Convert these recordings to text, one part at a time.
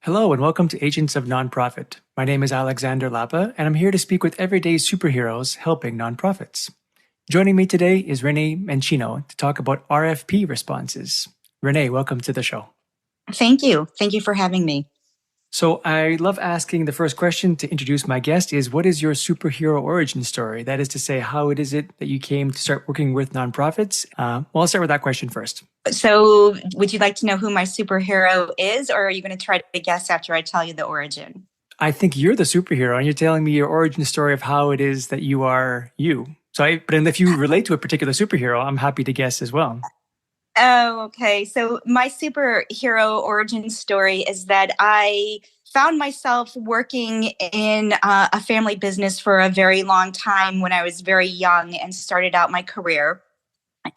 Hello and welcome to Agents of Nonprofit. My name is Alexander Lapa, and I'm here to speak with everyday superheroes helping nonprofits. Joining me today is Renee Mancino to talk about RFP responses. Renee, welcome to the show. Thank you. Thank you for having me. So I love asking the first question to introduce my guest is, what is your superhero origin story? That is to say, how is it that you came to start working with nonprofits? I'll start with that question first. So would you like to know who my superhero is, or are you going to try to guess after I tell you the origin? I think you're the superhero, and you're telling me your origin story of how it is that you are you. But if you relate to a particular superhero, I'm happy to guess as well. Oh, okay. So my superhero origin story is that I found myself working in a family business for a very long time when I was very young and started out my career,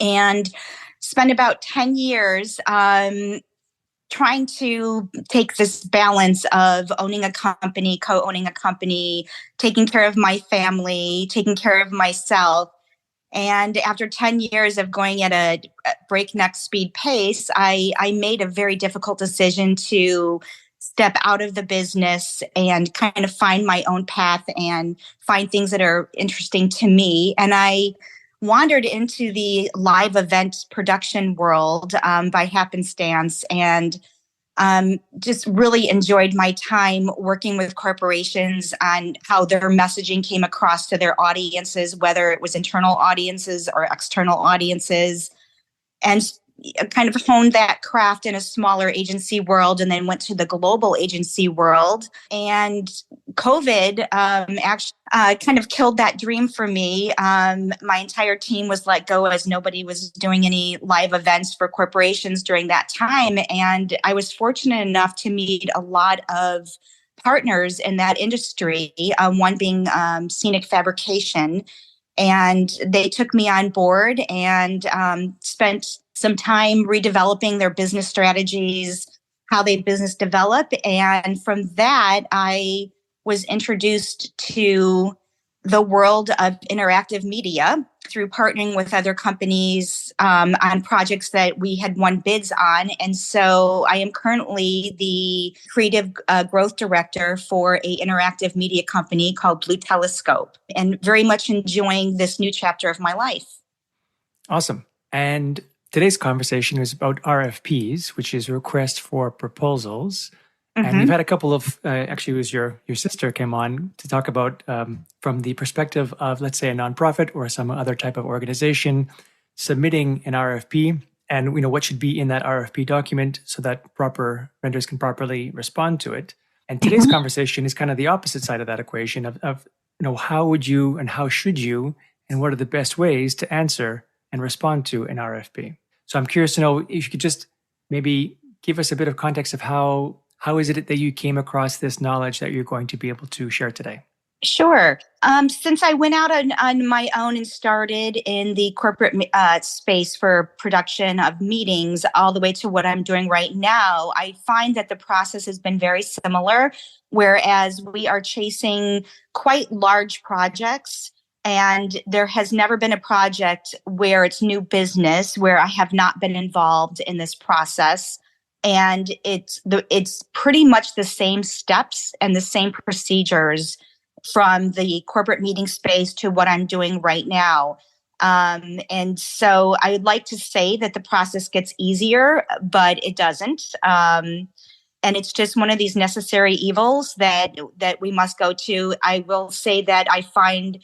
and spent about 10 years trying to take this balance of owning a company, co-owning a company, taking care of my family, taking care of myself. And after 10 years of going at a breakneck speed pace, I made a very difficult decision to step out of the business and kind of find my own path and find things that are interesting to me. And I wandered into the live event production world by happenstance, and just really enjoyed my time working with corporations on how their messaging came across to their audiences, whether it was internal audiences or external audiences, and kind of honed that craft in a smaller agency world, and then went to the global agency world. And COVID actually kind of killed that dream for me. My entire team was let go as nobody was doing any live events for corporations during that time. And I was fortunate enough to meet a lot of partners in that industry, one being Scenic Fabrication. And they took me on board and spent some time redeveloping their business strategies, how they business develop. And from that, I was introduced to the world of interactive media through partnering with other companies on projects that we had won bids on. And so I am currently the creative growth director for an interactive media company called Blue Telescope, and very much enjoying this new chapter of my life. Awesome. And today's conversation is about RFPs, which is request for proposals. And we've had a couple of, actually it was your sister came on to talk about from the perspective of, let's say, a nonprofit or some other type of organization submitting an RFP, and what should be in that RFP document so that proper vendors can properly respond to it. And today's conversation is kind of the opposite side of that equation of how would you and how should you and what are the best ways to answer and respond to an RFP. So I'm curious to know if you could just maybe give us a bit of context of how is it that you came across this knowledge that you're going to be able to share today? Sure. Since I went out on my own and started in the corporate space for production of meetings all the way to what I'm doing right now, I find that the process has been very similar, whereas we are chasing quite large projects. And there has never been a project where it's new business where I have not been involved in this process. And it's pretty much the same steps and the same procedures from the corporate meeting space to what I'm doing right now. And so I would like to say that the process gets easier, but it doesn't. And it's just one of these necessary evils that we must go to. I will say that I find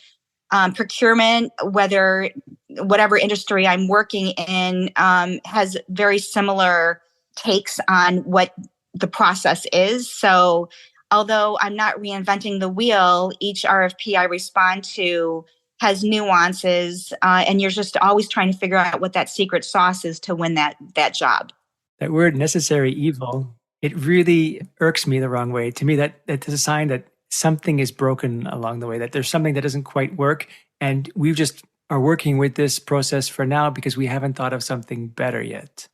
procurement, whatever industry I'm working in, has very similar takes on what the process is. So although I'm not reinventing the wheel, each RFP I respond to has nuances, and you're just always trying to figure out what that secret sauce is to win that job. That word necessary evil, it really irks me the wrong way. To me, that's a sign that something is broken along the way, that there's something that doesn't quite work. And we just are working with this process for now because we haven't thought of something better yet.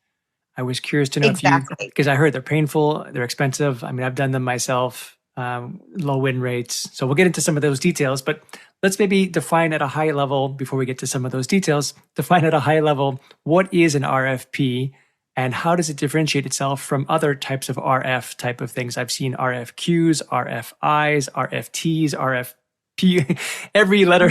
I was curious to know because I heard they're painful, they're expensive. I mean, I've done them myself, low win rates. So we'll get into some of those details, but let's maybe define at a high level, before we get to some of those details, define at a high level, what is an RFP And how does it differentiate itself from other types of RF type of things? I've seen RFQs, RFIs, RFTs, RFP, every letter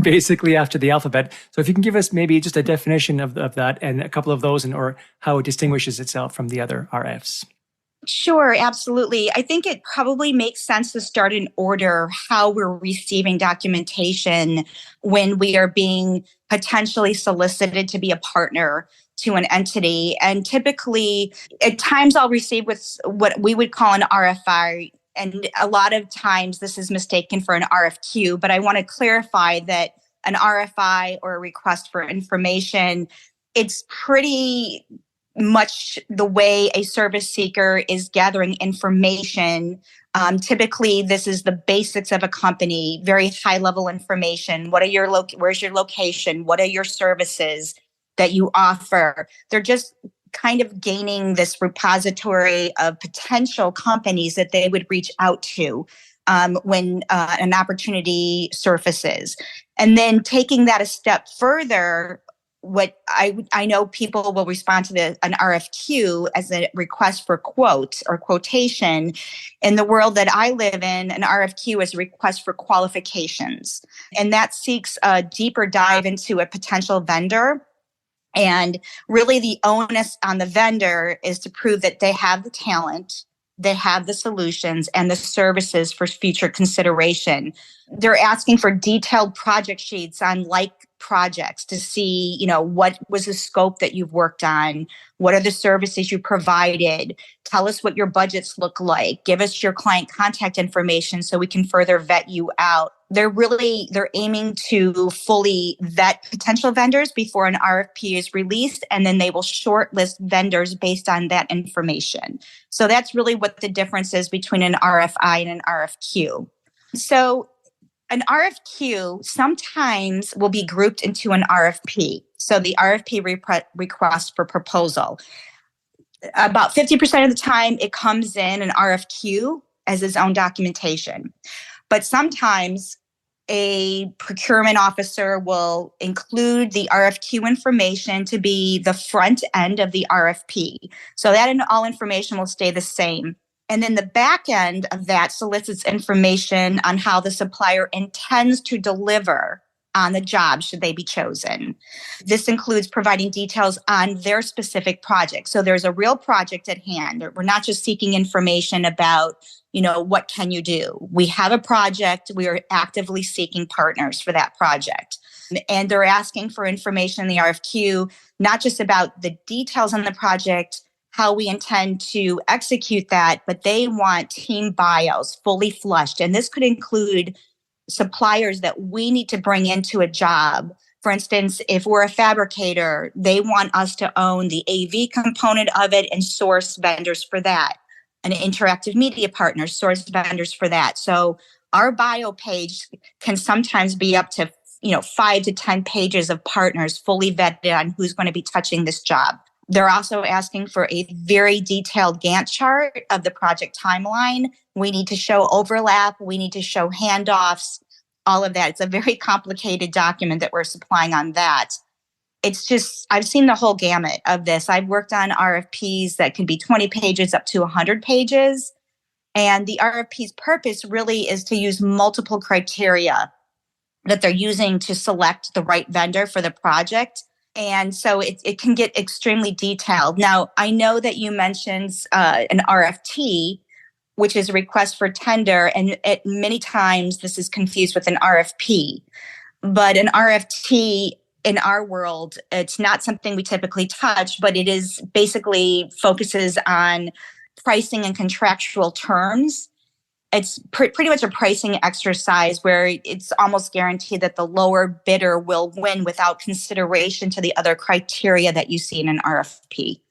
basically after the alphabet. So if you can give us maybe just a definition of that and a couple of those, and or how it distinguishes itself from the other RFs. Sure, absolutely. I think it probably makes sense to start in order how we're receiving documentation when we are being potentially solicited to be a partner to an entity. And typically, at times I'll receive with what we would call an RFI. And a lot of times this is mistaken for an RFQ, but I want to clarify that an RFI or a request for information, it's pretty much the way a service seeker is gathering information. Typically, this is the basics of a company, very high level information. What are your where's your location? What are your services that you offer? They're just kind of gaining this repository of potential companies that they would reach out to when an opportunity surfaces. And then taking that a step further, what I know people will respond to an RFQ as a request for quote or quotation. In the world that I live in, an RFQ is a request for qualifications. And that seeks a deeper dive into a potential vendor. And really the onus on the vendor is to prove that they have the talent, they have the solutions and the services for future consideration. They're asking for detailed project sheets on like projects to see, what was the scope that you've worked on? What are the services you provided? Tell us what your budgets look like. Give us your client contact information so we can further vet you out. They're aiming to fully vet potential vendors before an RFP is released, and then they will shortlist vendors based on that information. So that's really what the difference is between an RFI and an RFQ. So an RFQ sometimes will be grouped into an RFP. So the RFP request for proposal. About 50% of the time, it comes in an RFQ as its own documentation. But sometimes a procurement officer will include the RFQ information to be the front end of the RFP. So that all information will stay the same. And then the back end of that solicits information on how the supplier intends to deliver on the job should they be chosen. This includes providing details on their specific project. So there's a real project at hand. We're not just seeking information about, what can you do? We have a project. We are actively seeking partners for that project. And they're asking for information in the RFQ, not just about the details on the project, how we intend to execute that, but they want team bios fully flushed. And this could include suppliers that we need to bring into a job. For instance, if we're a fabricator, they want us to own the AV component of it and source vendors for that. An interactive media partner, source vendors for that. So our bio page can sometimes be up to 5 to 10 pages of partners fully vetted on who's going to be touching this job. They're also asking for a very detailed Gantt chart of the project timeline. We need to show overlap. We need to show handoffs, all of that. It's a very complicated document that we're supplying on that. It's just, I've seen the whole gamut of this. I've worked on RFPs that can be 20 pages up to 100 pages. And the RFP's purpose really is to use multiple criteria that they're using to select the right vendor for the project. And so it can get extremely detailed. Now, I know that you mentioned an RFT, which is a request for tender, and many times this is confused with an RFP. But an RFT in our world, it's not something we typically touch, but it is basically focuses on pricing and contractual terms. It's pretty much a pricing exercise where it's almost guaranteed that the lower bidder will win without consideration to the other criteria that you see in an RFP.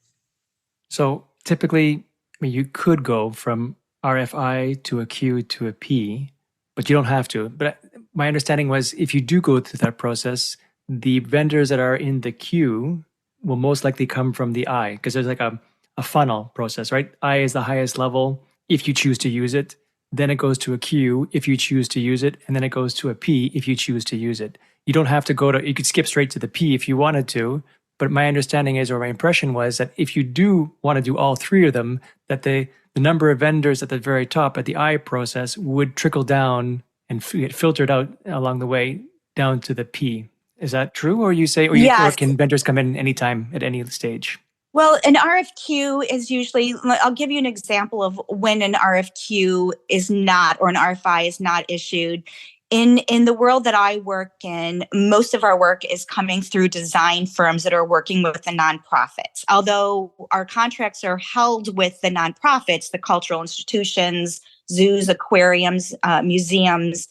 So typically, you could go from RFI to a Q to a P, but you don't have to. But my understanding was if you do go through that process, the vendors that are in the queue will most likely come from the I, because there's like a funnel process, right? I is the highest level if you choose to use it. Then it goes to a Q if you choose to use it. And then it goes to a P if you choose to use it. You don't have to you could skip straight to the P if you wanted to, But my understanding is, or my impression was, that if you do want to do all three of them, that the number of vendors at the very top at the I process would trickle down and get filtered out along the way down to the P. Is that true? Or you say, or Yes. can vendors come in anytime at any stage? Well, an RFQ is usually, I'll give you an example of when an RFQ is not, or an RFI is not issued. In the world that I work in, most of our work is coming through design firms that are working with the nonprofits. Although our contracts are held with the nonprofits, the cultural institutions, zoos, aquariums, museums,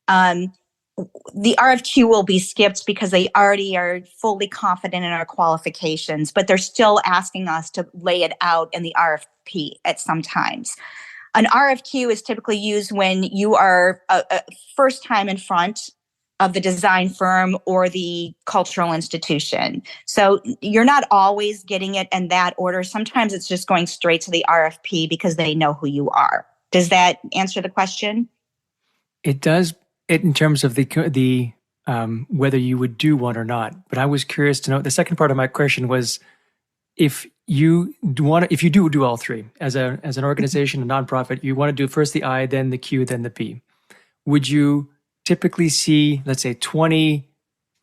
the RFQ will be skipped because they already are fully confident in our qualifications, but they're still asking us to lay it out in the RFP at some times. An RFQ is typically used when you are a first time in front of the design firm or the cultural institution. So you're not always getting it in that order. Sometimes it's just going straight to the RFP because they know who you are. Does that answer the question? It does, in terms of the whether you would do one or not. But I was curious to know, the second part of my question was, if you do all three as an organization, a nonprofit, you want to do first the I, then the Q, then the P. Would you typically see, let's say, 20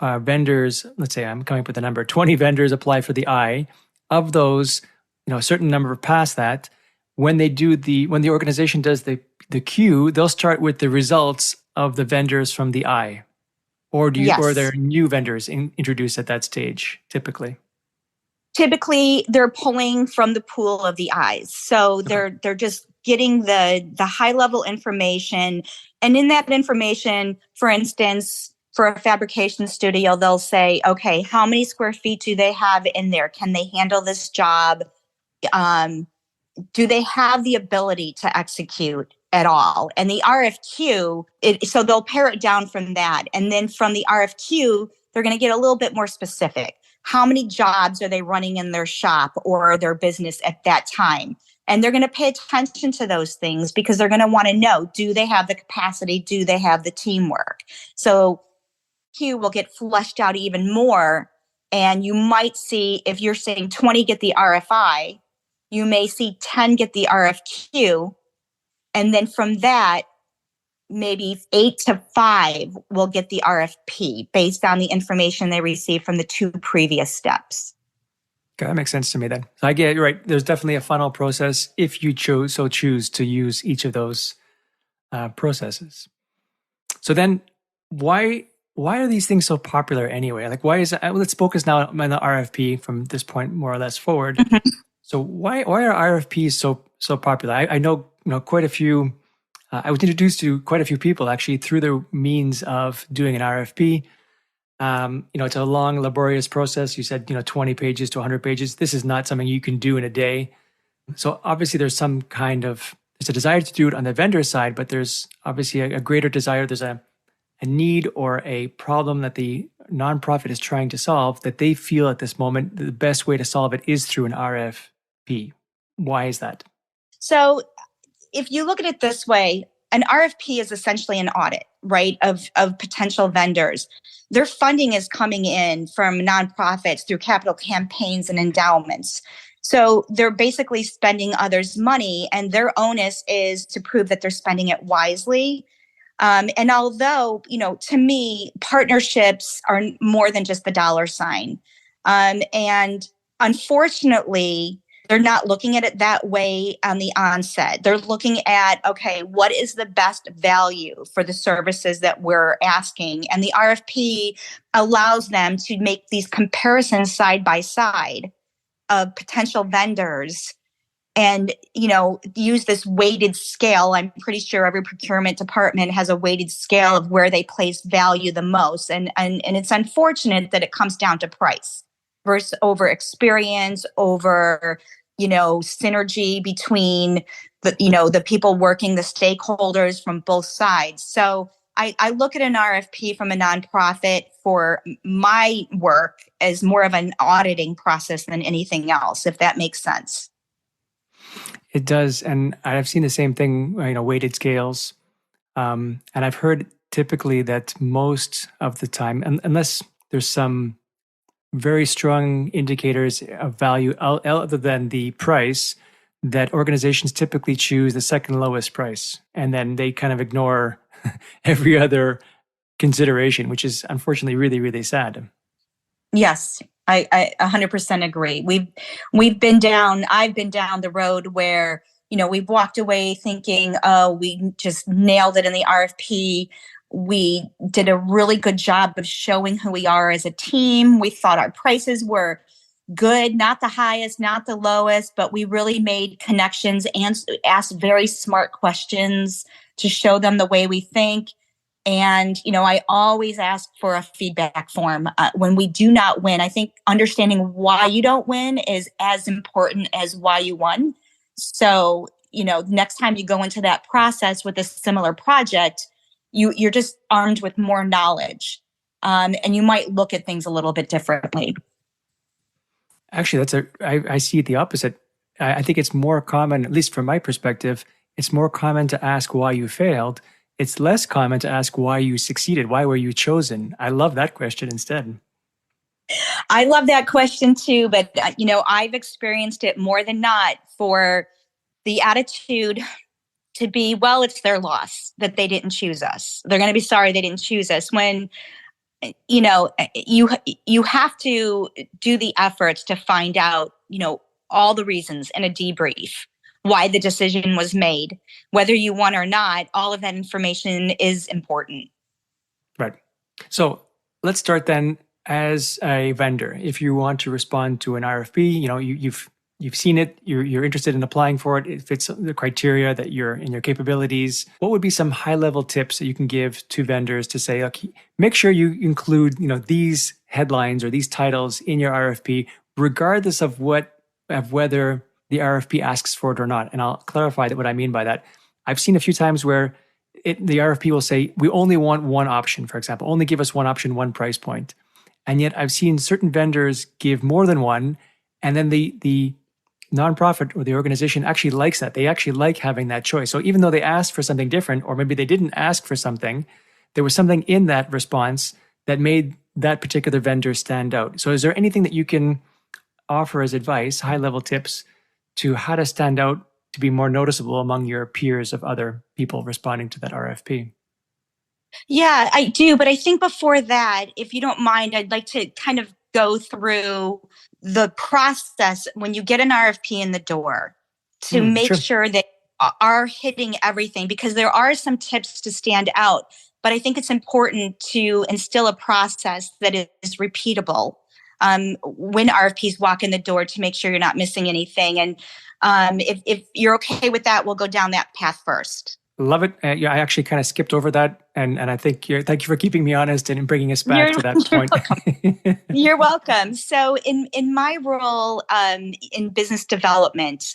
vendors? Let's say I'm coming up with a number: 20 vendors apply for the I. Of those, a certain number pass that. When the organization does the Q, they'll start with the results of the vendors from the I, or Yes. or there are new vendors introduced at that stage typically? Typically, they're pulling from the pool of the eyes. So they're just getting the high level information. And in that information, for instance, for a fabrication studio, they'll say, okay, how many square feet do they have in there? Can they handle this job? Do they have the ability to execute at all? And the RFQ, so they'll pare it down from that. And then from the RFQ, they're going to get a little bit more specific. How many jobs are they running in their shop or their business at that time? And they're going to pay attention to those things because they're going to want to know, do they have the capacity? Do they have the teamwork? So Q will get fleshed out even more. And you might see, if you're saying 20 get the RFI, you may see 10 get the RFQ. And then from that, maybe 8 to 5 will get the RFP based on the information they receive from the 2 previous steps. Okay, that makes sense to me then. So I get it, right. There's definitely a funnel process if you choose to use each of those processes. So then why are these things so popular anyway? Like, why is it? Let's focus now on the RFP from this point more or less forward. Mm-hmm. So why are RFPs so popular? I know quite a few. I was introduced to quite a few people actually through the means of doing an RFP. It's a long, laborious process. You said 20 pages to 100 pages. This is not something you can do in a day. So obviously there's a desire to do it on the vendor side, but there's obviously a greater desire. There's a need or a problem that the nonprofit is trying to solve that they feel at this moment the best way to solve it is through an RFP. Why is that? So if you look at it this way, an RFP is essentially an audit, right, of potential vendors. Their funding is coming in from nonprofits through capital campaigns and endowments. So they're basically spending others' money, and their onus is to prove that they're spending it wisely. And although, to me, partnerships are more than just the dollar sign. And unfortunately, they're not looking at it that way on the onset. They're looking at, okay, what is the best value for the services that we're asking? And the RFP allows them to make these comparisons side by side of potential vendors and, use this weighted scale. I'm pretty sure every procurement department has a weighted scale of where they place value the most. And it's unfortunate that it comes down to price versus over experience, over, synergy between the people working, the stakeholders from both sides. So I look at an RFP from a nonprofit for my work as more of an auditing process than anything else, if that makes sense. It does. And I've seen the same thing, weighted scales. And I've heard typically that most of the time, unless there's some very strong indicators of value other than the price that organizations typically choose the second lowest price. And then they kind of ignore every other consideration, which is unfortunately really, really sad. Yes, I 100% agree. I've been down the road where, we've walked away thinking, oh, we just nailed it in the RFP. We did a really good job of showing who we are as a team. We thought our prices were good, not the highest, not the lowest, but we really made connections and asked very smart questions to show them the way we think. And, I always ask for a feedback form. When we do not win, I think understanding why you don't win is as important as why you won. So, next time you go into that process with a similar project, you're just armed with more knowledge. And you might look at things a little bit differently. Actually, I see it the opposite. I think it's more common, at least from my perspective, it's more common to ask why you failed. It's less common to ask why you succeeded. Why were you chosen? I love that question instead. I love that question too, but I've experienced it more than not for the attitude to be, well, it's their loss that they didn't choose us. They're going to be sorry they didn't choose us, when you have to do the efforts to find out, all the reasons in a debrief, why the decision was made, whether you won or not. All of that information is important. Right. So let's start then. As a vendor, if you want to respond to an RFP, you've seen it, you're interested in applying for it, it fits the criteria that you're in your capabilities. What would be some high level tips that you can give to vendors to say, okay, make sure you include, these headlines or these titles in your RFP, regardless of whether the RFP asks for it or not. And I'll clarify that what I mean by that. I've seen a few times where the RFP will say, we only want one option, for example, only give us one option, one price point. And yet I've seen certain vendors give more than one, and then the nonprofit or the organization actually likes that. They actually like having that choice. So even though they asked for something different, or maybe they didn't ask for something, there was something in that response that made that particular vendor stand out. So is there anything that you can offer as advice, high-level tips, to how to stand out to be more noticeable among your peers of other people responding to that RFP? Yeah, I do. But I think before that, if you don't mind, I'd like to kind of go through the process when you get an RFP in the door to make sure that are hitting everything, because there are some tips to stand out. But I think it's important to instill a process that is repeatable when RFPs walk in the door, to make sure you're not missing anything. And if you're okay with that, we'll go down that path first. Love it. Yeah, I actually kind of skipped over that, and I think thank you for keeping me honest and bringing us back to that point. Welcome. You're welcome. So, in my role in business development,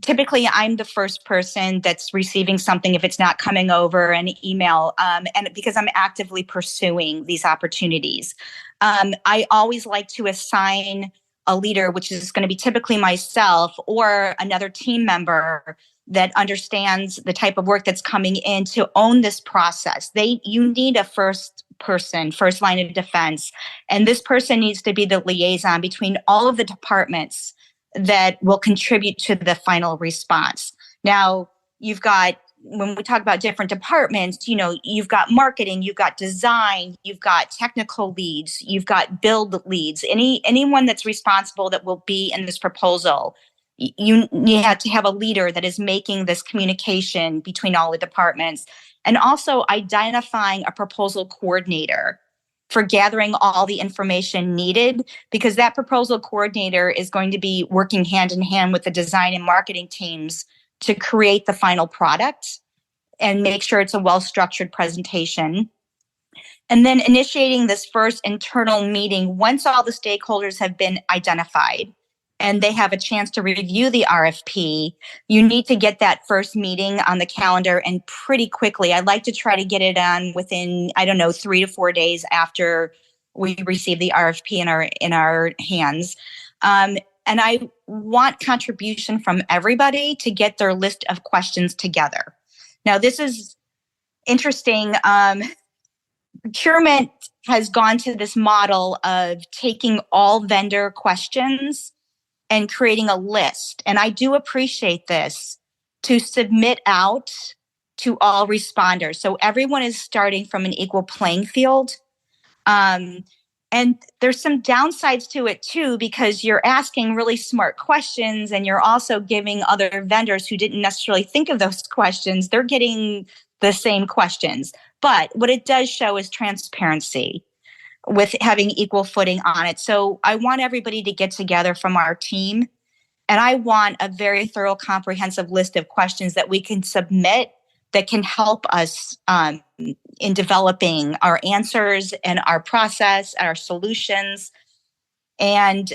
typically I'm the first person that's receiving something if it's not coming over an email, and because I'm actively pursuing these opportunities, I always like to assign a leader, which is going to be typically myself or another team member that understands the type of work that's coming in, to own this process. You need a first line of defense. And this person needs to be the liaison between all of the departments that will contribute to the final response. Now, when we talk about different departments, you've got marketing, you've got design, you've got technical leads, you've got build leads, anyone that's responsible that will be in this proposal. You have to have a leader that is making this communication between all the departments, and also identifying a proposal coordinator for gathering all the information needed, because that proposal coordinator is going to be working hand in hand with the design and marketing teams to create the final product and make sure it's a well-structured presentation. And then initiating this first internal meeting once all the stakeholders have been identified and they have a chance to review the RFP. You need to get that first meeting on the calendar, and pretty quickly. I'd like to try to get it on within, 3 to 4 days after we receive the RFP in our hands. And I want contribution from everybody to get their list of questions together. Now, this is interesting. procurement has gone to this model of taking all vendor questions and creating a list. And I do appreciate this to submit out to all responders. So everyone is starting from an equal playing field. And there's some downsides to it too, because you're asking really smart questions and you're also giving other vendors who didn't necessarily think of those questions, they're getting the same questions. But what it does show is transparency with having equal footing on it. So I want everybody to get together from our team, and I want a very thorough, comprehensive list of questions that we can submit that can help us in developing our answers and our process, our solutions. And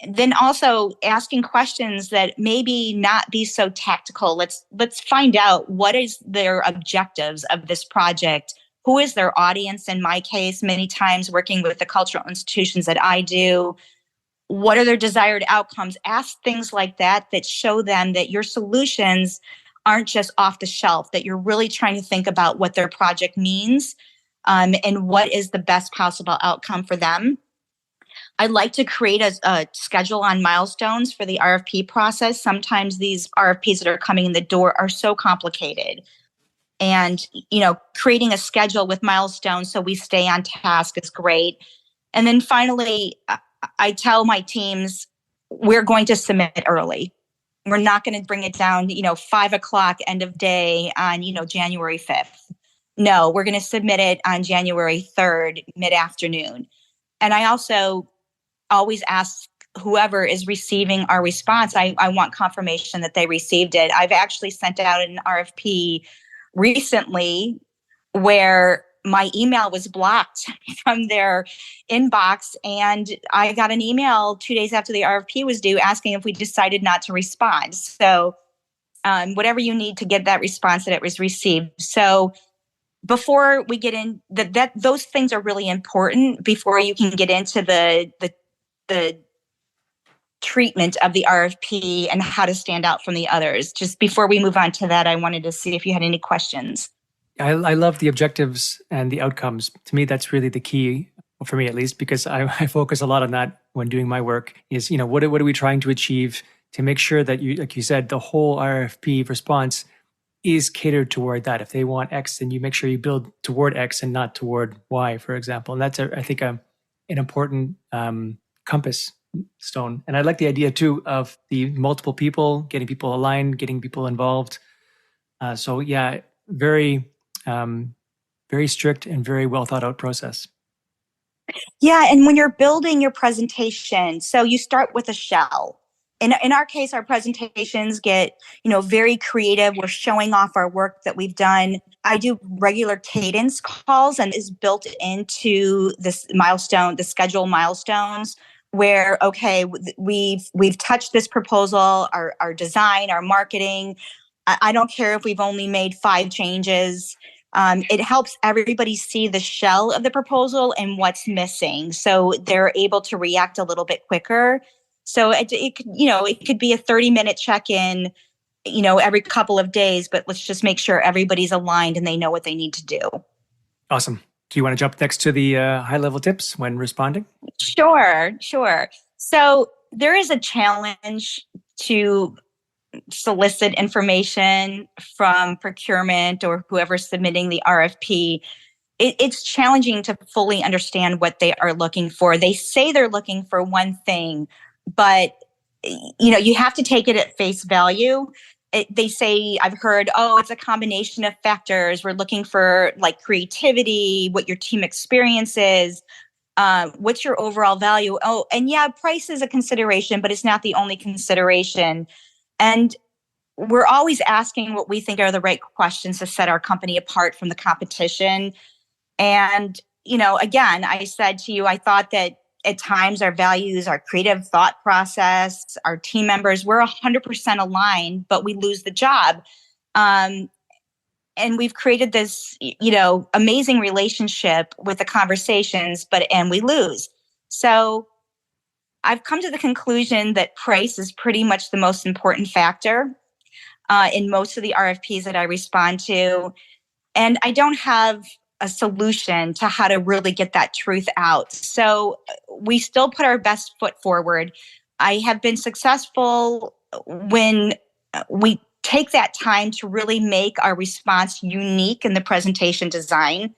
then also asking questions that maybe not be so tactical. Let's find out what is their objectives of this project. Who is their audience? In my case, many times working with the cultural institutions that I do, what are their desired outcomes? Ask things like that show them that your solutions aren't just off the shelf, that you're really trying to think about what their project means and what is the best possible outcome for them. I'd like to create a schedule on milestones for the RFP process. Sometimes these RFPs that are coming in the door are so complicated. And, creating a schedule with milestones so we stay on task is great. And then finally, I tell my teams, we're going to submit early. We're not going to bring it down, 5:00 end of day on, January 5th. No, we're going to submit it on January 3rd, mid-afternoon. And I also always ask whoever is receiving our response, I want confirmation that they received it. I've actually sent out an RFP recently where my email was blocked from their inbox, and I got an email 2 days after the RFP was due asking if we decided not to respond. So whatever you need to get that response that it was received. So before we get in, that those things are really important before you can get into the treatment of the RFP and how to stand out from the others. Just before we move on to that, I wanted to see if you had any questions. I love the objectives and the outcomes. To me, that's really the key, for me at least, because I focus a lot on that when doing my work is, what are we trying to achieve to make sure that you, like you said, the whole RFP response is catered toward that. If they want X, then you make sure you build toward X and not toward Y, for example. And that's, I think, an important compass stone. And I like the idea too of the multiple people, getting people aligned, getting people involved. So yeah, very strict and very well thought out process. Yeah, and when you're building your presentation, so you start with a shell. In our case, our presentations get, very creative. We're showing off our work that we've done. I do regular cadence calls, and is built into this milestone, the schedule milestones, where, okay, we've touched this proposal, our design, our marketing. I don't care if we've only made 5 changes. It helps everybody see the shell of the proposal and what's missing, so they're able to react a little bit quicker. So it could be a 30-minute check-in, every couple of days, but let's just make sure everybody's aligned and they know what they need to do. Awesome. Do you want to jump next to the high-level tips when responding? Sure. So there is a challenge to solicit information from procurement or whoever's submitting the RFP. It's challenging to fully understand what they are looking for. They say they're looking for one thing, but you have to take it at face value. They say, I've heard, it's a combination of factors. We're looking for like creativity, what your team experience is, what's your overall value. And yeah, price is a consideration, but it's not the only consideration. And we're always asking what we think are the right questions to set our company apart from the competition. And, again, I said to you, I thought that at times our values, our creative thought process, our team members, we're 100% aligned, but we lose the job. And we've created this, amazing relationship with the conversations, and we lose. So I've come to the conclusion that price is pretty much the most important factor in most of the RFPs that I respond to. And I don't have a solution to how to really get that truth out. So we still put our best foot forward. I have been successful when we take that time to really make our response unique in the presentation design,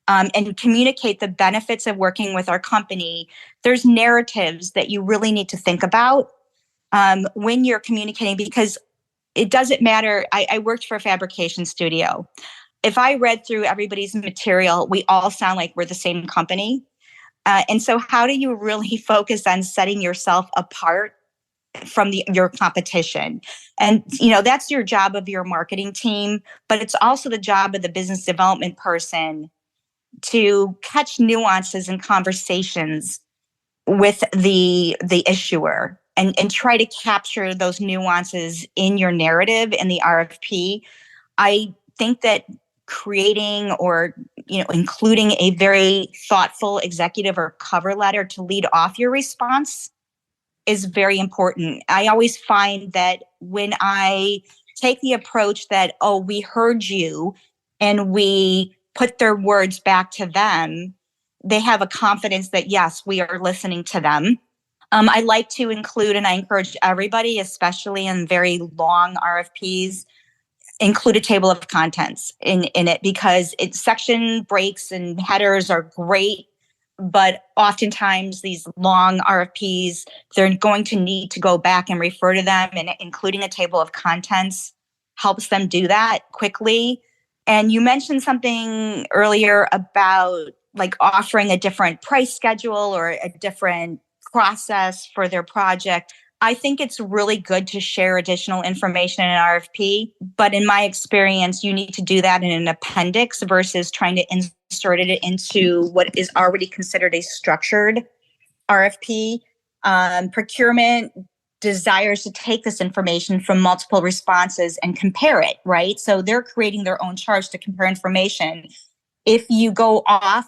and communicate the benefits of working with our company. There's narratives that you really need to think about when you're communicating, because it doesn't matter. I worked for a fabrication studio. If I read through everybody's material, we all sound like we're the same company. And so how do you really focus on setting yourself apart from your competition? And, that's your job of your marketing team, but it's also the job of the business development person to catch nuances in conversations with the issuer, and try to capture those nuances in your narrative in the RFP. I think that creating or including a very thoughtful executive or cover letter to lead off your response is very important. I always find that when I take the approach that, oh, we heard you, and we put their words back to them, they have a confidence that, yes, we are listening to them. I like to include, and I encourage everybody, especially in very long RFPs, include a table of contents in it, because section breaks and headers are great, but oftentimes these long RFPs, they're going to need to go back and refer to them, and including a table of contents helps them do that quickly. And you mentioned something earlier about like offering a different price schedule or a different process for their project. I think it's really good to share additional information in an RFP, but in my experience, you need to do that in an appendix versus trying to insert it into what is already considered a structured RFP. Procurement desires to take this information from multiple responses and compare it, right? So they're creating their own charts to compare information. If you go off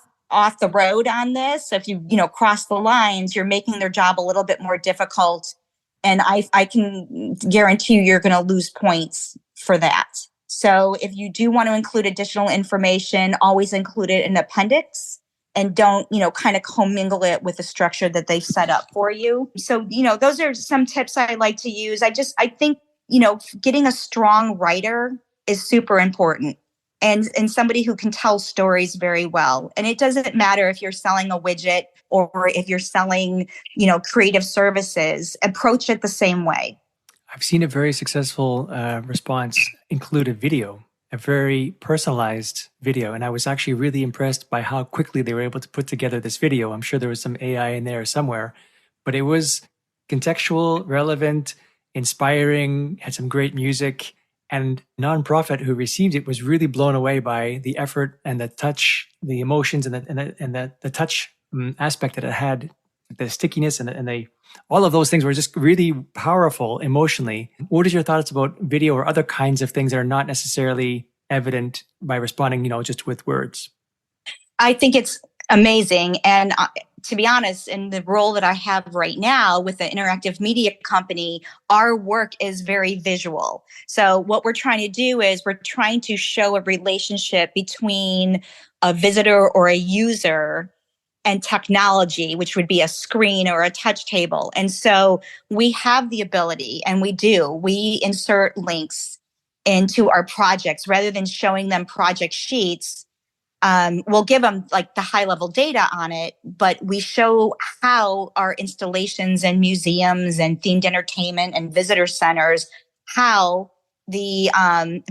the road on this, if you cross the lines, you're making their job a little bit more difficult. And I can guarantee you're going to lose points for that. So if you do want to include additional information, always include it in appendix, and don't, kind of commingle it with the structure that they've set up for you. So, those are some tips I like to use. I think, getting a strong writer is super important. And somebody who can tell stories very well. And it doesn't matter if you're selling a widget or if you're selling, creative services, approach it the same way. I've seen a very successful response include a video, a very personalized video. And I was actually really impressed by how quickly they were able to put together this video. I'm sure there was some AI in there somewhere, but it was contextual, relevant, inspiring, had some great music. And nonprofit who received it was really blown away by the effort and the touch, the emotions, and the touch aspect that it had, the stickiness and all of those things were just really powerful emotionally. What is your thoughts about video or other kinds of things that are not necessarily evident by responding, just with words? I think it's amazing. And to be honest, in the role that I have right now with the interactive media company, our work is very visual. So what we're trying to do is we're trying to show a relationship between a visitor or a user and technology, which would be a screen or a touch table. And so we have the ability, and we insert links into our projects rather than showing them project sheets. We'll give them like the high level data on it, but we show how our installations and museums and themed entertainment and visitor centers, how the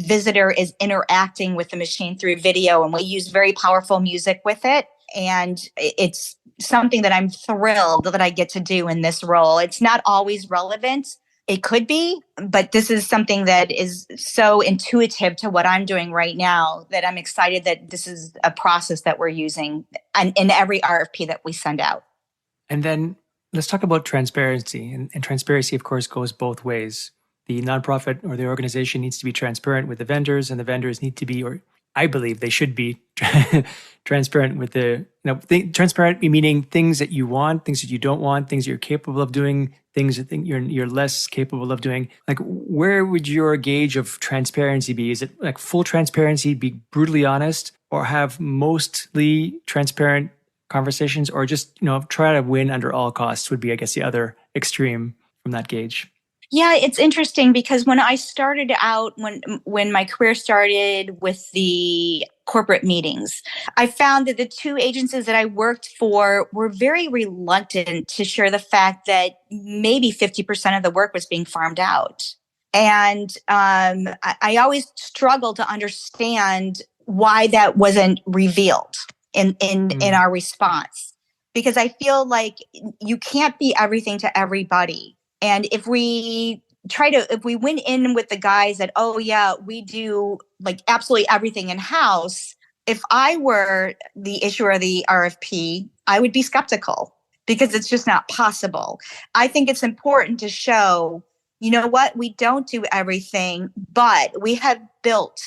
visitor is interacting with the machine through video. And we use very powerful music with it. And it's something that I'm thrilled that I get to do in this role. It's not always relevant. It could be, but this is something that is so intuitive to what I'm doing right now that I'm excited that this is a process that we're using in every RFP that we send out. And then let's talk about transparency. And transparency, of course, goes both ways. The nonprofit or the organization needs to be transparent with the vendors, and the vendors need to be, or I believe they should be transparent with transparent meaning things that you want, things that you don't want, things that you're capable of doing, things that you're less capable of doing. Like, where would your gauge of transparency be? Is it like full transparency, be brutally honest, or have mostly transparent conversations, or just, try to win under all costs would be, I guess, the other extreme from that gauge? Yeah, it's interesting because when I started out, when my career started with the corporate meetings, I found that the two agencies that I worked for were very reluctant to share the fact that maybe 50% of the work was being farmed out. And I always struggled to understand why that wasn't revealed in our response, because I feel like you can't be everything to everybody. And if we went in with the guys that, oh yeah, we do like absolutely everything in house. If I were the issuer of the RFP, I would be skeptical because it's just not possible. I think it's important to show, you know what, we don't do everything, but we have built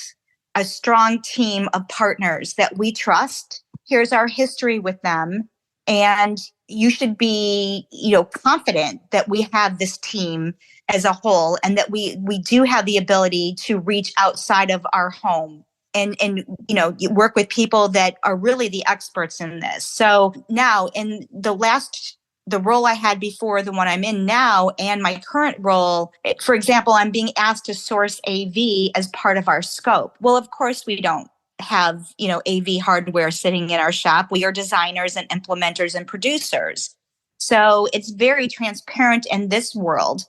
a strong team of partners that we trust. Here's our history with them. And you should be, confident that we have this team as a whole, and that we do have the ability to reach outside of our home and work with people that are really the experts in this. So now, in the role I had before, the one I'm in now, and my current role, for example, I'm being asked to source AV as part of our scope. Well, of course we don't have, AV hardware sitting in our shop. We are designers and implementers and producers. So it's very transparent in this world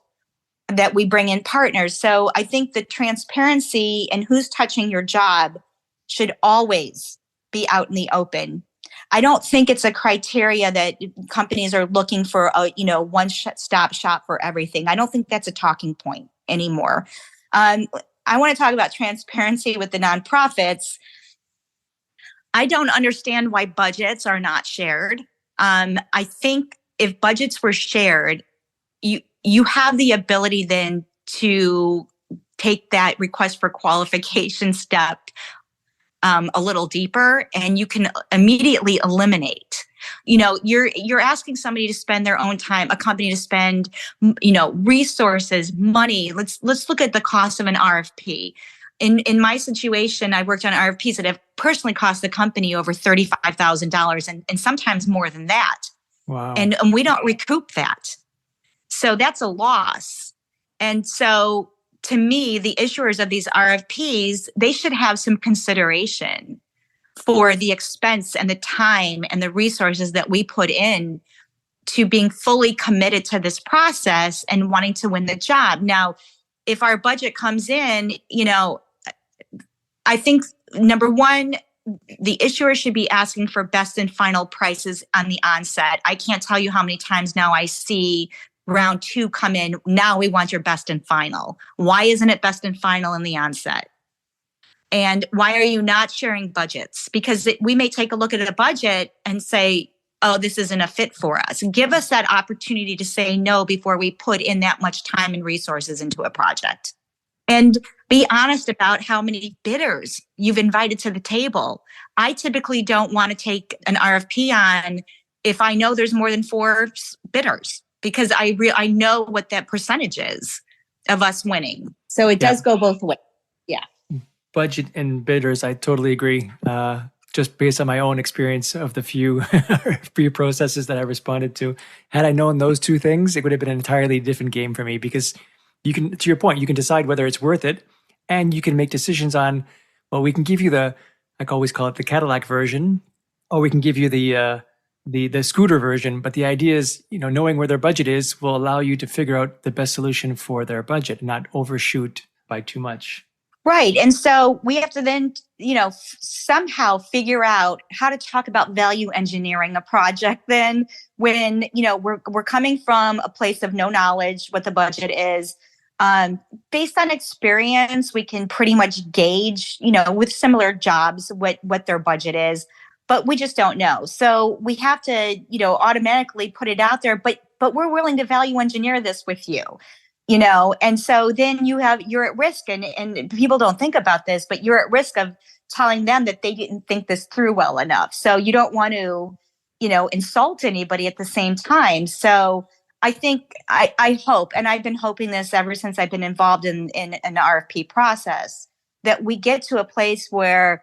that we bring in partners. So I think the transparency and who's touching your job should always be out in the open. I don't think it's a criteria that companies are looking for a, one-stop shop for everything. I don't think that's a talking point anymore. I want to talk about transparency with the nonprofits. I don't understand why budgets are not shared. I think if budgets were shared, you have the ability then to take that request for qualification step a little deeper, and you can immediately eliminate. You're asking somebody to spend their own time, a company to spend, resources, money. Let's look at the cost of an RFP. In my situation, I worked on RFPs that have personally cost the company over $35,000 and sometimes more than that. Wow. And we don't recoup that. So that's a loss. And so to me, the issuers of these RFPs, they should have some consideration for the expense and the time and the resources that we put in to being fully committed to this process and wanting to win the job. Now, if our budget comes in, I think number one, the issuer should be asking for best and final prices on the onset. I can't tell you how many times now I see round 2 come in. Now we want your best and final. Why isn't it best and final in the onset? And why are you not sharing budgets? Because we may take a look at a budget and say, oh, this isn't a fit for us. Give us that opportunity to say no before we put in that much time and resources into a project. And be honest about how many bidders you've invited to the table. I typically don't want to take an RFP on if I know there's more than 4 bidders, because I know what that percentage is of us winning. So it does go both ways. Yeah. Budget and bidders, I totally agree. Just based on my own experience of the few RFP processes that I responded to. Had I known those 2 things, it would have been an entirely different game for me, because you can, to your point, you can decide whether it's worth it, and you can make decisions on, well, we can give you I always call it the Cadillac version, or we can give you the scooter version. But the idea is, knowing where their budget is will allow you to figure out the best solution for their budget and not overshoot by too much. Right. And so we have to then, somehow figure out how to talk about value engineering a project then when, we're coming from a place of no knowledge what the budget is. Based on experience, we can pretty much gauge, with similar jobs, what their budget is, but we just don't know. So we have to, automatically put it out there, but we're willing to value engineer this with you. And so then you're at risk, and people don't think about this, but you're at risk of telling them that they didn't think this through well enough. So you don't want to, insult anybody at the same time. So I think I hope, and I've been hoping this ever since I've been involved in an RFP process, that we get to a place where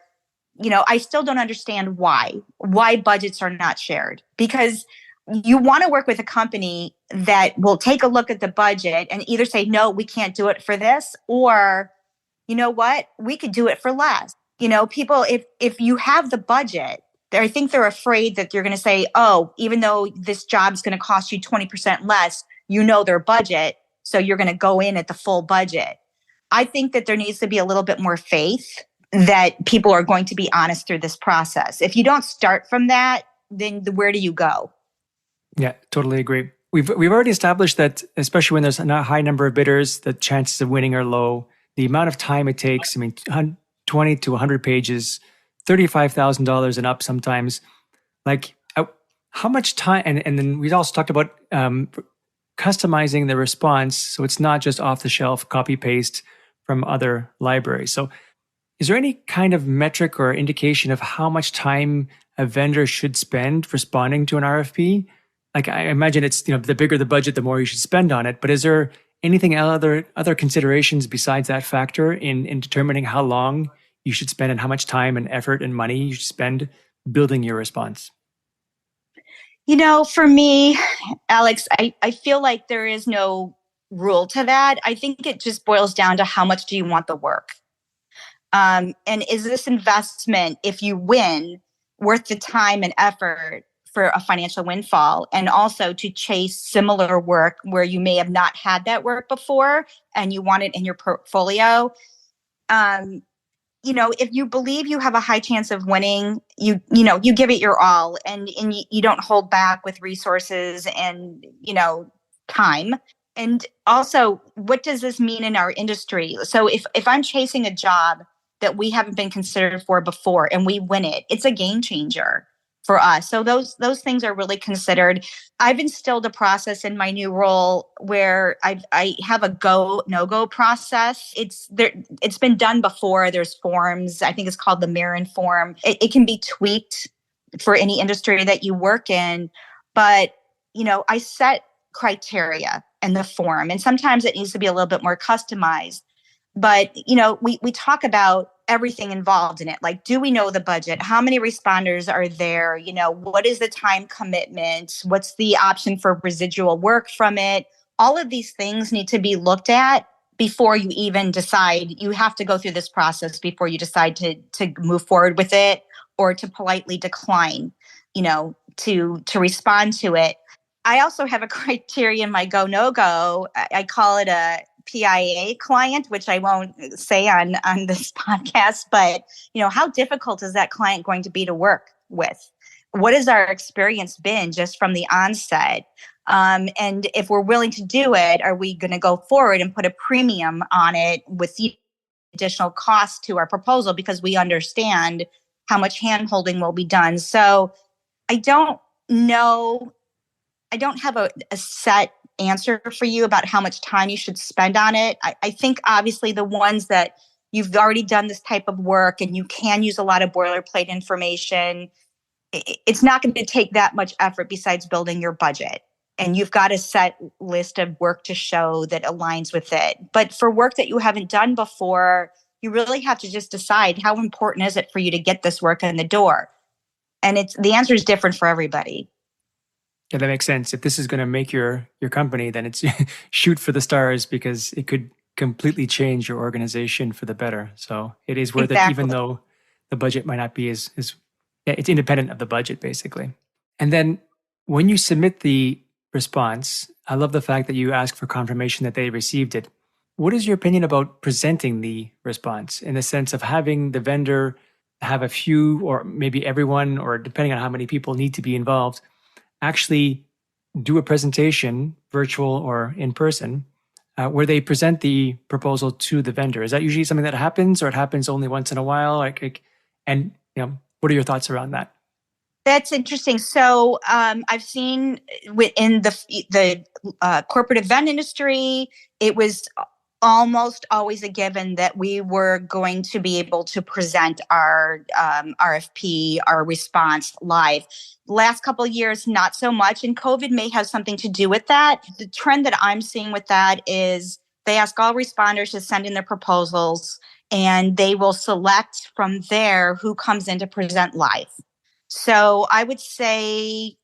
I still don't understand why budgets are not shared, because you want to work with a company that will take a look at the budget and either say, no, we can't do it for this, or, you know what, we could do it for less. People, if you have the budget, I think they're afraid that you're going to say, oh, even though this job's going to cost you 20% less, their budget, so you're going to go in at the full budget. I think that there needs to be a little bit more faith that people are going to be honest through this process. If you don't start from that, then where do you go? Yeah, totally agree. We've already established that, especially when there's a high number of bidders, the chances of winning are low. The amount of time it takes, 20 to 100 pages, $35,000 and up sometimes. Like, how much time? And then we also talked about customizing the response, so it's not just off the shelf copy paste from other libraries. So, is there any kind of metric or indication of how much time a vendor should spend responding to an RFP? Like, I imagine it's, the bigger the budget, the more you should spend on it. But is there anything other considerations besides that factor in determining how long you should spend and how much time and effort and money you should spend building your response? For me, Alex, I feel like there is no rule to that. I think it just boils down to how much do you want the work? And is this investment, if you win, worth the time and effort for a financial windfall, and also to chase similar work where you may have not had that work before and you want it in your portfolio? If you believe you have a high chance of winning, you give it your all, and you don't hold back with resources and, time. And also, what does this mean in our industry? So if I'm chasing a job that we haven't been considered for before and we win it, it's a game changer for us. So those things are really considered. I've instilled a process in my new role where I have a go, no-go process. It's been done before. There's forms. I think it's called the Marin form. It can be tweaked for any industry that you work in. But, I set criteria in the form, and sometimes it needs to be a little bit more customized. But, we talk about everything involved in it. Like, do we know the budget? How many responders are there? What is the time commitment? What's the option for residual work from it? All of these things need to be looked at before you even decide. You have to go through this process before you decide to move forward with it, or to politely decline, to respond to it. I also have a criteria in my go, no go. I call it a PIA client, which I won't say on this podcast, but how difficult is that client going to be to work with? What has our experience been just from the onset? And if we're willing to do it, are we going to go forward and put a premium on it with the additional cost to our proposal, because we understand how much hand-holding will be done? So I don't know. I don't have a set answer for you about how much time you should spend on it. I think obviously the ones that you've already done this type of work and you can use a lot of boilerplate information, it's not going to take that much effort besides building your budget. And you've got a set list of work to show that aligns with it. But for work that you haven't done before, you really have to just decide, how important is it for you to get this work in the door? And the answer is different for everybody. Yeah, that makes sense. If this is going to make your company, then it's shoot for the stars, because it could completely change your organization for the better. So it is worth it, even though the budget might not be as it's independent of the budget, basically. And then when you submit the response, I love the fact that you ask for confirmation that they received it. What is your opinion about presenting the response, in the sense of having the vendor have a few, or maybe everyone, or depending on how many people need to be involved, actually do a presentation, virtual or in person, where they present the proposal to the vendor? Is that usually something that happens, or it happens only once in a while? And what are your thoughts around that? That's interesting. So I've seen within the corporate event industry, it was almost always a given that we were going to be able to present our RFP, our response live. Last couple of years, not so much. And COVID may have something to do with that. The trend that I'm seeing with that is they ask all responders to send in their proposals. and they will select from there who comes in to present live. So I would say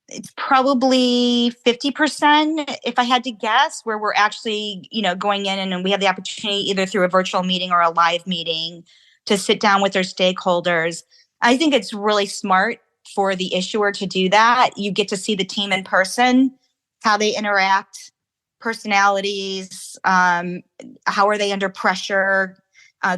it's probably 50%, if I had to guess, where we're actually, going in and we have the opportunity either through a virtual meeting or a live meeting to sit down with their stakeholders. I think it's really smart for the issuer to do that. You get to see the team in person, how they interact, personalities, how are they under pressure,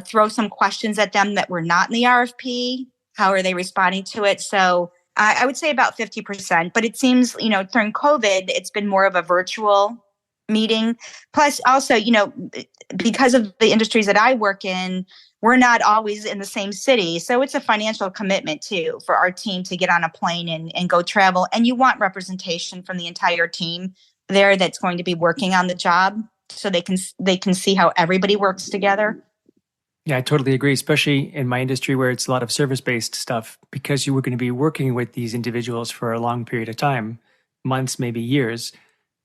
throw some questions at them that were not in the RFP. How are they responding to it? So I would say about 50%, but it seems, during COVID, it's been more of a virtual meeting. Plus also, because of the industries that I work in, we're not always in the same city. So it's a financial commitment too for our team to get on a plane and go travel. And you want representation from the entire team there that's going to be working on the job so they can see how everybody works together. Yeah, I totally agree, especially in my industry where it's a lot of service-based stuff, because you were going to be working with these individuals for a long period of time, months, maybe years.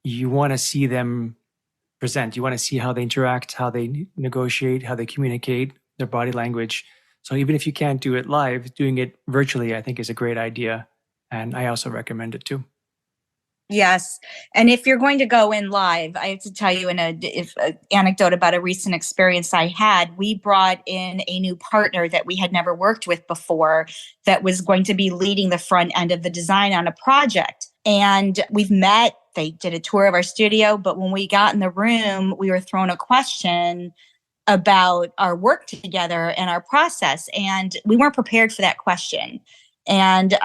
You want to see them present. You want to see how they interact, how they negotiate, how they communicate, their body language. So even if you can't do it live, doing it virtually, I think is a great idea. And I also recommend it too. Yes. And if you're going to go in live, I have to tell you an anecdote about a recent experience I had. We brought in a new partner that we had never worked with before that was going to be leading the front end of the design on a project. And we've met, they did a tour of our studio, but when we got in the room, we were thrown a question about our work together and our process. And we weren't prepared for that question. And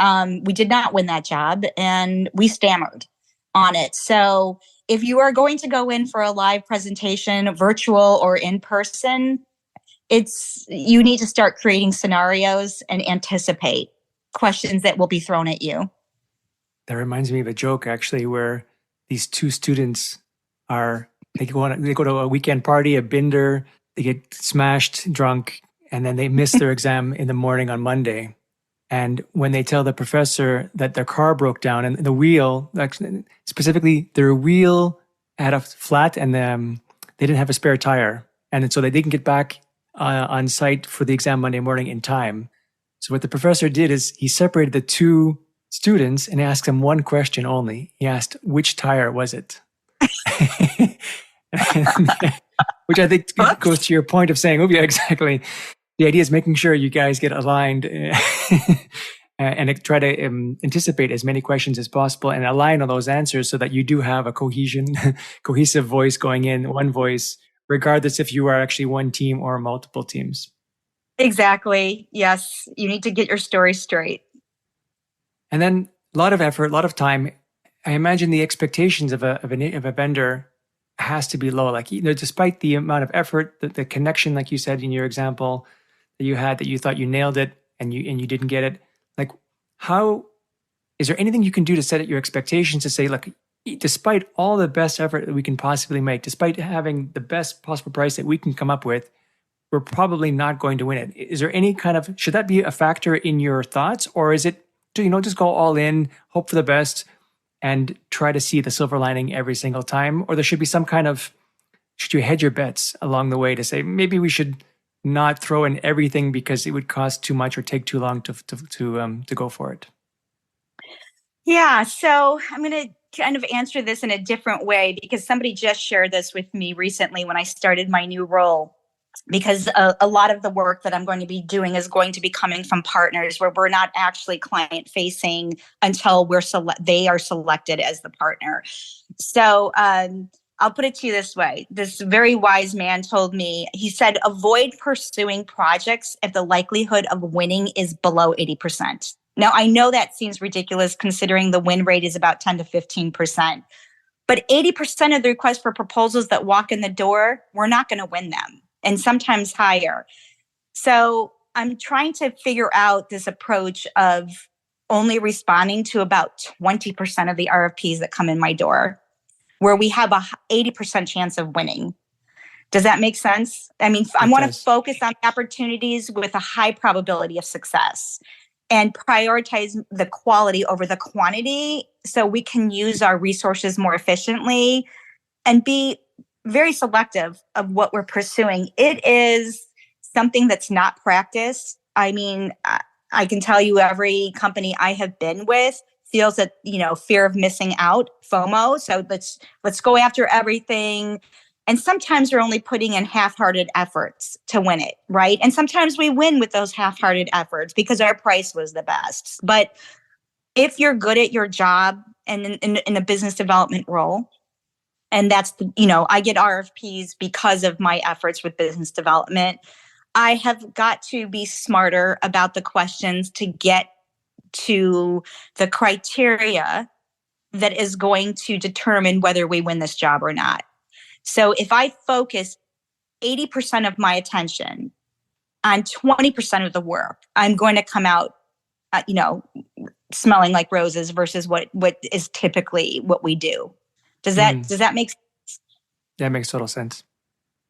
we did not win that job, and we stammered on it. So if you are going to go in for a live presentation, virtual or in person, you need to start creating scenarios and anticipate questions that will be thrown at you. That reminds me of a joke actually, where these two students they go to a weekend party, a binder, they get smashed drunk, and then they miss their exam in the morning on Monday. And when they tell the professor that their car broke down and the wheel, specifically their wheel had a flat and they didn't have a spare tire. And so they didn't get back on site for the exam Monday morning in time. So what the professor did is he separated the two students and asked them one question only. He asked, which tire was it? Which I think goes to your point of saying, oh yeah, exactly. The idea is making sure you guys get aligned and try to anticipate as many questions as possible and align on those answers so that you do have a cohesive voice going in, one voice, regardless if you are actually one team or multiple teams. Exactly. Yes. You need to get your story straight. And then a lot of effort, a lot of time. I imagine the expectations of a vendor has to be low. Like, despite the amount of effort, the connection, like you said in your example, that you had, that you thought you nailed it and you didn't get it. Like, how is there anything you can do to set your expectations to say, look, despite all the best effort that we can possibly make, despite having the best possible price that we can come up with, we're probably not going to win it. Is there any should that be a factor in your thoughts, or is it, just go all in, hope for the best, and try to see the silver lining every single time? Or there should be should you hedge your bets along the way to say, maybe we should not throw in everything because it would cost too much or take too long to go for it? Yeah, so I'm going to kind of answer this in a different way because somebody just shared this with me recently when I started my new role. Because a lot of the work that I'm going to be doing is going to be coming from partners where we're not actually client facing until they are selected as the partner. So I'll put it to you this way. This very wise man told me, he said, avoid pursuing projects if the likelihood of winning is below 80%. Now, I know that seems ridiculous considering the win rate is about 10 to 15%. But 80% of the requests for proposals that walk in the door, we're not going to win them, and sometimes higher. So I'm trying to figure out this approach of only responding to about 20% of the RFPs that come in my door, where we have a 80% chance of winning. Does that make sense? I mean, I want to focus on opportunities with a high probability of success and prioritize the quality over the quantity so we can use our resources more efficiently and be very selective of what we're pursuing. It is something that's not practiced. I mean, I can tell you every company I have been with feels that, fear of missing out, FOMO. So let's go after everything. And sometimes we're only putting in half-hearted efforts to win it, right? And sometimes we win with those half-hearted efforts because our price was the best. But if you're good at your job and in a business development role, and that's, I get RFPs because of my efforts with business development, I have got to be smarter about the questions to get to the criteria that is going to determine whether we win this job or not. So if I focus 80% of my attention on 20% of the work, I'm going to come out, smelling like roses versus what is typically what we do. Does that make sense? That makes total sense.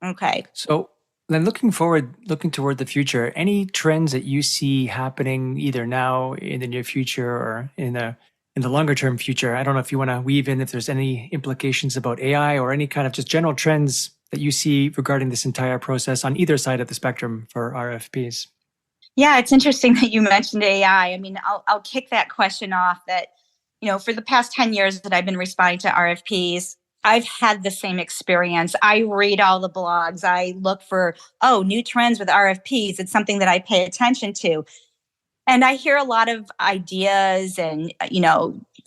Okay. So then looking toward the future, any trends that you see happening either now, in the near future, or in the longer term future? I don't know if you want to weave in if there's any implications about AI or any kind of just general trends that you see regarding this entire process on either side of the spectrum for RFPs. Yeah, it's interesting that you mentioned AI. I mean, I'll kick that question off that, for the past 10 years that I've been responding to RFPs, I've had the same experience. I read all the blogs. I look for, new trends with RFPs. It's something that I pay attention to. And I hear a lot of ideas and,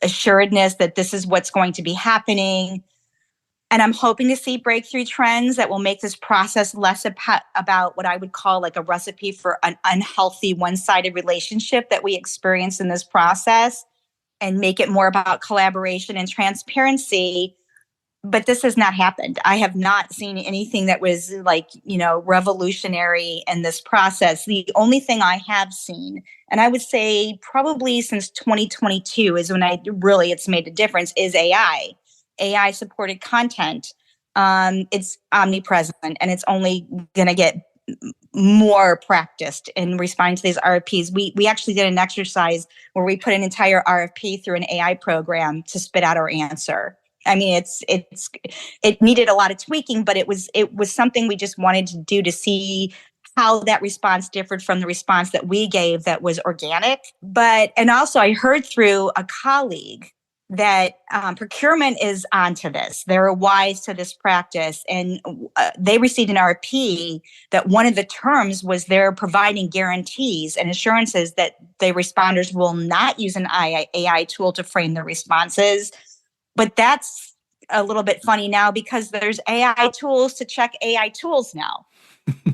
assuredness that this is what's going to be happening. And I'm hoping to see breakthrough trends that will make this process less about what I would call like a recipe for an unhealthy one-sided relationship that we experience in this process, and make it more about collaboration and transparency. But this has not happened. I have not seen anything that was revolutionary in this process. The only thing I have seen, and I would say probably since 2022 is when it's made a difference, is AI. AI supported content. It's omnipresent, and it's only going to get more practiced in responding to these RFPs. We actually did an exercise where we put an entire RFP through an AI program to spit out our answer. I mean, it needed a lot of tweaking, but it was something we just wanted to do to see how that response differed from the response that we gave that was organic. And also I heard through a colleague that procurement is onto this. They're wise to this practice. And they received an RFP that one of the terms was they're providing guarantees and assurances that the responders will not use an AI tool to frame their responses. But that's a little bit funny now because there's AI tools to check AI tools now.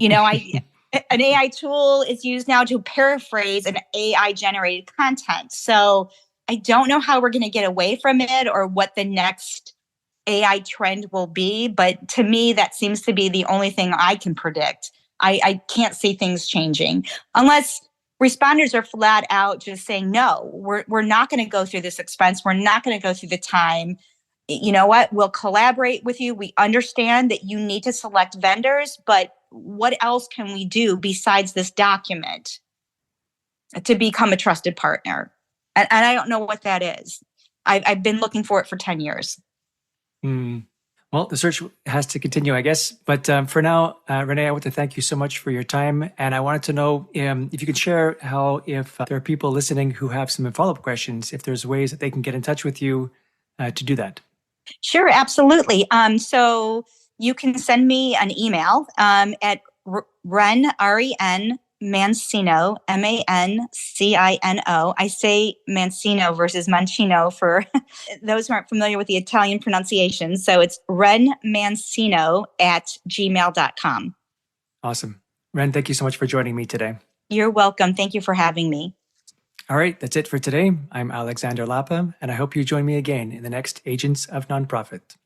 An AI tool is used now to paraphrase an AI generated content. So I don't know how we're going to get away from it or what the next AI trend will be. But to me, that seems to be the only thing I can predict. I can't see things changing unless responders are flat out just saying, no, we're not going to go through this expense. We're not going to go through the time. You know what? We'll collaborate with you. We understand that you need to select vendors, but what else can we do besides this document to become a trusted partner? And I don't know what that is. I've been looking for it for 10 years. Well, the search has to continue, I guess. But for now, Renee, I want to thank you so much for your time. And I wanted to know if you could share how, if there are people listening who have some follow-up questions, if there's ways that they can get in touch with you to do that. Sure, absolutely. So you can send me an email at Ren, R-E-N, Mancino, M-A-N-C-I-N-O. I say Mancino versus Mancino for those who aren't familiar with the Italian pronunciation. So it's renmancino@gmail.com. Awesome. Ren, thank you so much for joining me today. You're welcome. Thank you for having me. All right, that's it for today. I'm Alexander Lapa, and I hope you join me again in the next Agents of Nonprofit.